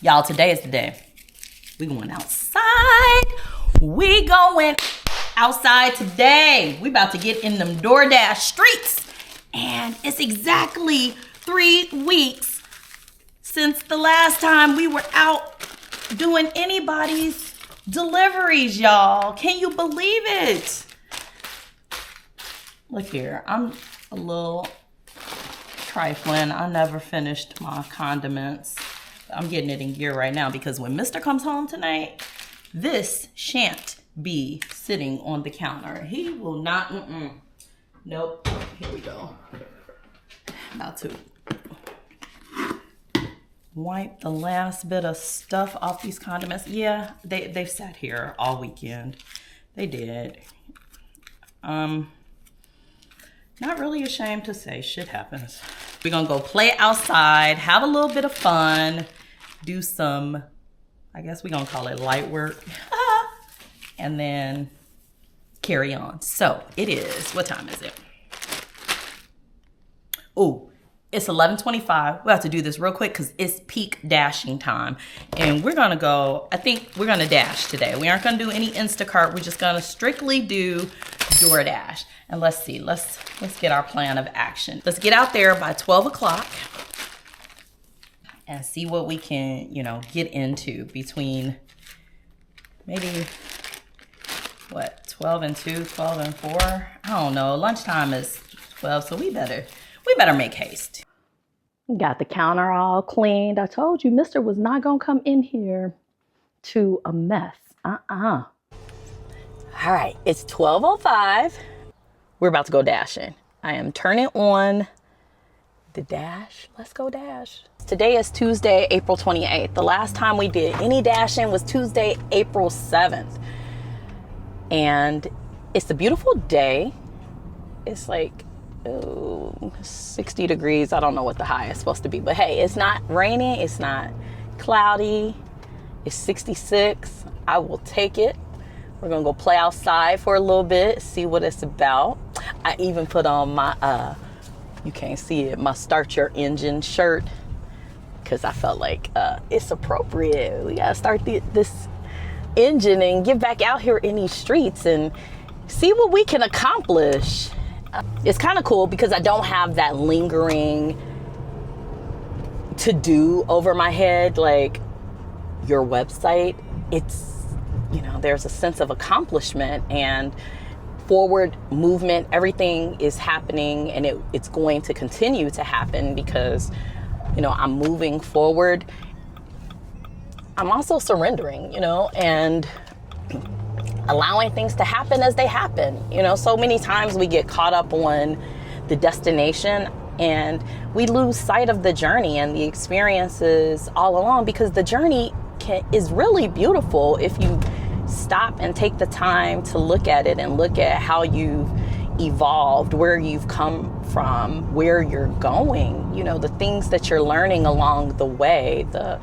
Y'all, today is the day. We going outside. We going outside today. We about to get in them DoorDash streets. And it's exactly 3 weeks since the last time we were out doing anybody's deliveries, y'all. Can you believe it? Look here, I'm a little trifling. I never finished my condiments. I'm getting it in gear right now because when Mr. comes home tonight, this shan't be sitting on the counter. He will not, Nope, here we go. About to wipe the last bit of stuff off these condiments. Yeah, they've sat here all weekend. They did. Not really ashamed to say shit happens. We're gonna go play outside, have a little bit of fun, do some, I guess we're gonna call it light work, and then carry on. So it is, what time is it? Oh, it's 11:25. We have to do this real quick because it's peak dashing time. And we're gonna go, I think we're gonna dash today. We aren't gonna do any Instacart. We're just gonna strictly do DoorDash. And let's see, let's get our plan of action. Let's get out there by 12 o'clock and see what we can, get into between maybe, 12 and 2, 12 and 4? I don't know, lunchtime is 12, so we better make haste. Got the counter all cleaned. I told you Mr. was not gonna come in here to a mess. All right, it's 12:05. We're about to go dashing. I am turning on the dash. Let's go dash. Today is Tuesday, April 28th. The last time we did any dashing was Tuesday, April 7th. And it's a beautiful day. It's like 60 degrees. I don't know what the high is supposed to be, but hey, it's not raining. It's not cloudy. It's 66. I will take it. We're gonna go play outside for a little bit, see what it's about. I even put on my, you can't see it, my Start Your Engine shirt, because I felt like it's appropriate. We gotta start this engine and get back out here in these streets and see what we can accomplish. It's kind of cool because I don't have that lingering to-do over my head like your website. It's, there's a sense of accomplishment and forward movement. Everything is happening and it's going to continue to happen because, I'm moving forward. I'm also surrendering, and allowing things to happen as they happen. So many times we get caught up on the destination and we lose sight of the journey and the experiences all along, because the journey is really beautiful if you stop and take the time to look at it and look at how you've evolved, where you've come from, where you're going, the things that you're learning along the way, the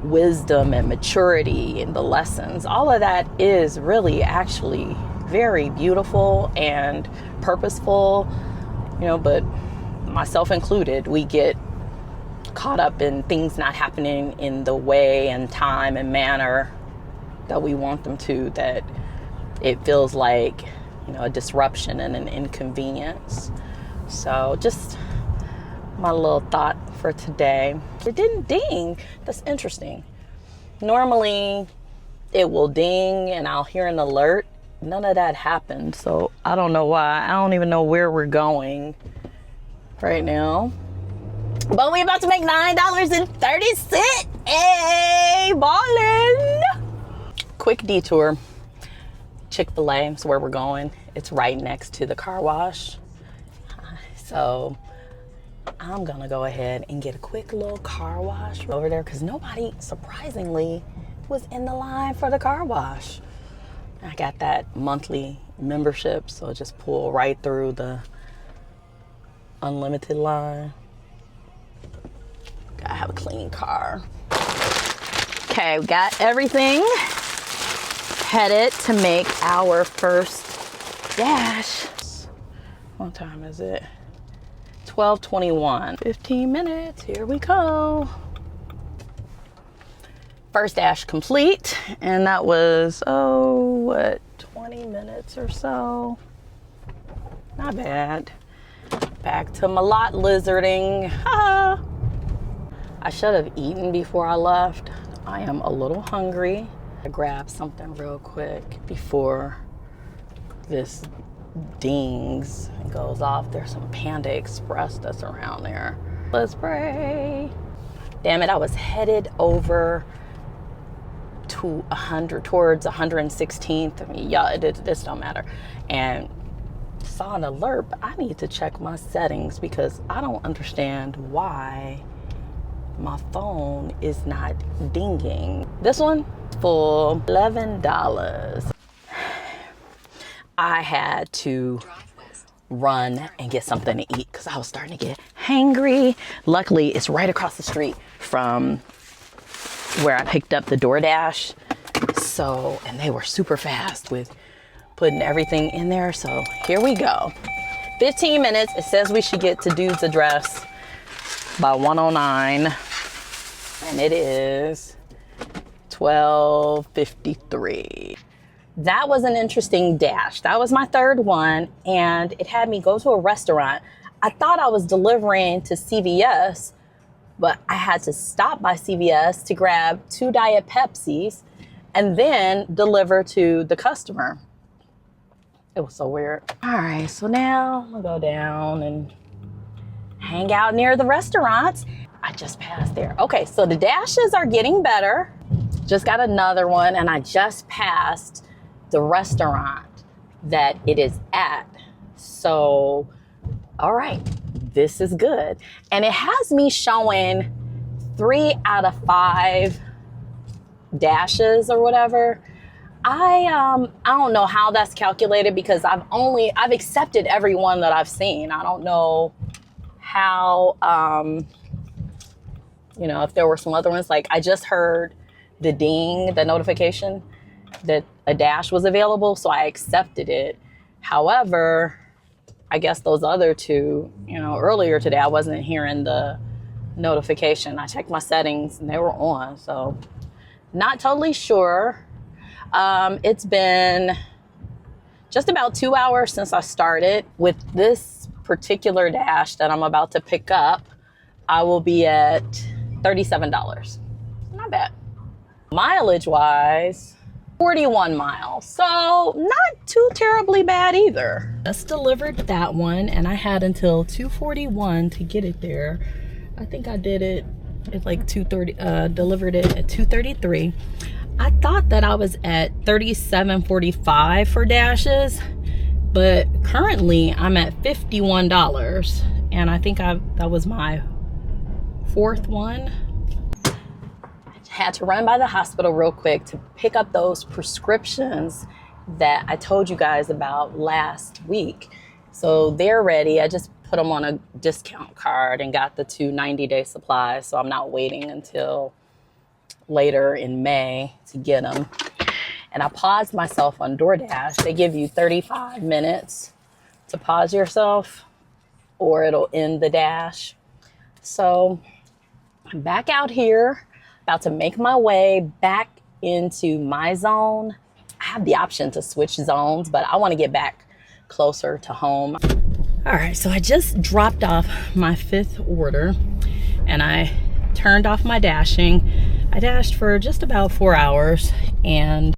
wisdom and maturity and the lessons. All of that is really actually very beautiful and purposeful, but myself included, we get caught up in things not happening in the way and time and manner that we want them to, that it feels like, a disruption and an inconvenience. So just my little thought for today. It didn't ding. That's interesting. Normally it will ding and I'll hear an alert. None of that happened. So I don't know why. I don't even know where we're going right now. But we're about to make $9.30. Hey, ballin'. Quick detour. Chick-fil-A is where we're going. It's right next to the car wash. So I'm gonna go ahead and get a quick little car wash over there because nobody, surprisingly, was in the line for the car wash. I got that monthly membership, so just pull right through the unlimited line. Gotta have a clean car. Okay, we got everything headed to make our first dash. What time is it? 12:21. 15 minutes, here we go. First dash complete, and that was, oh, what, 20 minutes or so? Not bad. Back to my lot lizarding. Ha! I should have eaten before I left. I am a little hungry. I grabbed something real quick before this dings and goes off. There's some Panda Express that's around there. Let's pray. Damn it, I was headed over to 100 towards 116th. I mean, yeah, this don't matter. And saw an alert, but I need to check my settings because I don't understand why my phone is not dinging. This one for $11. I had to run and get something to eat because I was starting to get hangry. Luckily, it's right across the street from where I picked up the DoorDash. So, and they were super fast with putting everything in there. So here we go. 15 minutes. It says we should get to dude's address by 1:09. And it is 12:53. That was an interesting dash. That was my third one, and it had me go to a restaurant. I thought I was delivering to CVS, but I had to stop by CVS to grab 2 Diet Pepsis and then deliver to the customer. It was so weird. All right, so now I'm gonna go down and hang out near the restaurants. I just passed there. Okay, so the dashes are getting better. Just got another one, and I just passed the restaurant that it is at. So, all right, this is good. And it has me showing 3 out of 5 dashes or whatever. I don't know how that's calculated because I've accepted every one that I've seen. I don't know how, if there were some other ones. Like I just heard the ding, the notification that a dash was available, so I accepted it. However, I guess those other two, earlier today, I wasn't hearing the notification. I checked my settings and they were on, so not totally sure. It's been just about 2 hours since I started. With this particular dash that I'm about to pick up, I will be at $37. Not bad. Mileage wise, 41 miles. So not too terribly bad either. Just delivered that one and I had until 2:41 to get it there. I think I did it at like 2:30, delivered it at 2:33. I thought that I was at $37.45 for dashes, but currently I'm at $51, and I think that was my 4th one. I had to run by the hospital real quick to pick up those prescriptions that I told you guys about last week. So they're ready. I just put them on a discount card and got the 2 90-day supplies, so I'm not waiting until later in May to get them. And I paused myself on DoorDash. They give you 35 minutes to pause yourself or it'll end the dash. So I'm back out here, about to make my way back into my zone. I have the option to switch zones, but I want to get back closer to home. All right, so I just dropped off my 5th order and I turned off my dashing. I dashed for just about 4 hours, and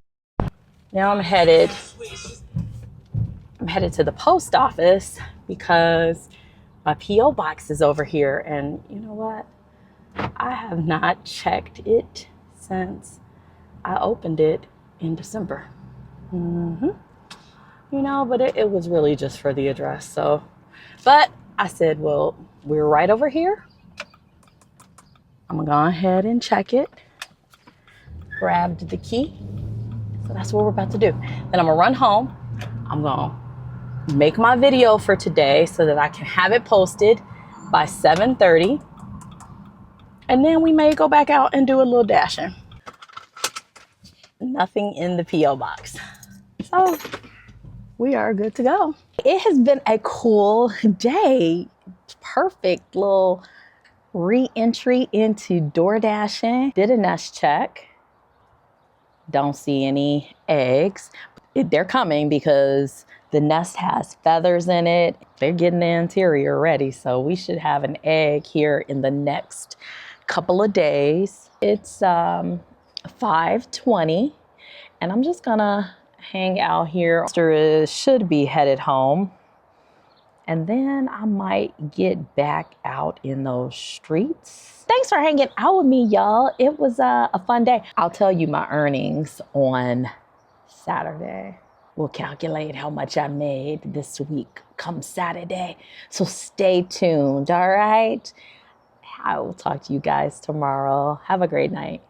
now I'm headed to the post office because my P.O. box is over here, and you know what? I have not checked it since I opened it in December. But it was really just for the address. So, but I said, well, we're right over here. I'm gonna go ahead and check it. Grabbed the key. So that's what we're about to do. Then I'm gonna run home. I'm gonna make my video for today so that I can have it posted by 7:30. And then we may go back out and do a little dashing. Nothing in the P.O. box. So we are good to go. It has been a cool day. Perfect little re-entry into DoorDashing. Did a nest check. Don't see any eggs. They're coming because the nest has feathers in it. They're getting the interior ready. So we should have an egg here in the next couple of days. It's 5:20 and I'm just gonna hang out here. Mister should be headed home. And then I might get back out in those streets. Thanks for hanging out with me, y'all. It was a fun day. I'll tell you my earnings on Saturday. We'll calculate how much I made this week come Saturday. So stay tuned, all right? I will talk to you guys tomorrow. Have a great night.